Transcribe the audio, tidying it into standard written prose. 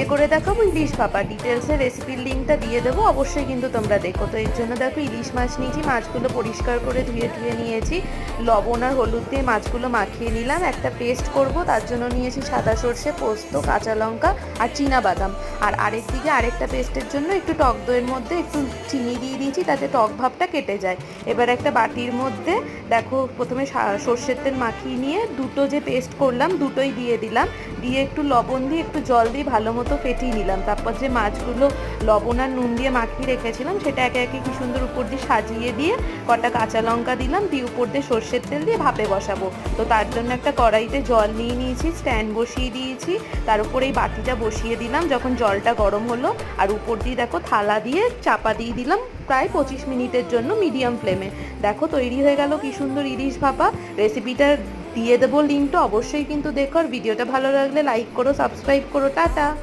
আজকে করে দেখাবো ইলিশ ভাপা। ডিটেলসে রেসিপির লিঙ্কটা দিয়ে দেবো, অবশ্যই কিন্তু তোমরা দেখো। তো এর জন্য দেখো ইলিশ মাছ নিয়েছি, মাছগুলো পরিষ্কার করে ধুয়ে নিয়েছি, লবণ আর হলুদ দিয়ে মাছগুলো মাখিয়ে নিলাম। একটা পেস্ট করব, তার জন্য নিয়েছি সাদা সর্ষে, পোস্ত, কাঁচা লঙ্কা আর বাদাম। আর আরেকদিকে আরেকটা পেস্টের জন্য একটু টক দইয়ের মধ্যে একটু চিনি দিয়ে দিয়েছি, তাতে টক ভাবটা কেটে যায়। এবার একটা বাটির মধ্যে দেখো প্রথমে সর্ষের তেল মাখিয়ে নিয়ে দুটো যে পেস্ট করলাম দুটোই দিয়ে দিলাম, দিয়ে একটু লবণ দিয়ে একটু জল দিয়ে ভালো মতো ফেটিয়ে নিলাম। তারপর যে মাছগুলো লবণ আর নুন দিয়ে মাখিয়ে রেখেছিলাম সেটা একে একে কি সুন্দর উপর দিয়ে সাজিয়ে দিয়ে কটা কাঁচা লঙ্কা দিলাম, দিয়ে উপর দিয়ে সর্ষের তেল দিয়ে ভাপে বসাবো। তো তার জন্য একটা কড়াইতে জল নিয়ে নিয়েছি, স্ট্যান্ড বসিয়ে দিয়েছি, তার উপরে এই বাটিটা বসিয়ে দিলাম। যখন জলটা গরম হলো আর উপর দিয়ে দেখো থালা দিয়ে চাপা দিয়ে দিলাম প্রায় 25 মিনিটের জন্য মিডিয়াম ফ্লেমে। দেখো তৈরি হয়ে গেল কি সুন্দর ইলিশ ভাপা। রেসিপিটা দিয়ে দেবো লিঙ্কটা, অবশ্যই কিন্তু দেখো। আর ভিডিওটা ভালো লাগলে লাইক করো, সাবস্ক্রাইব করো। টাটা।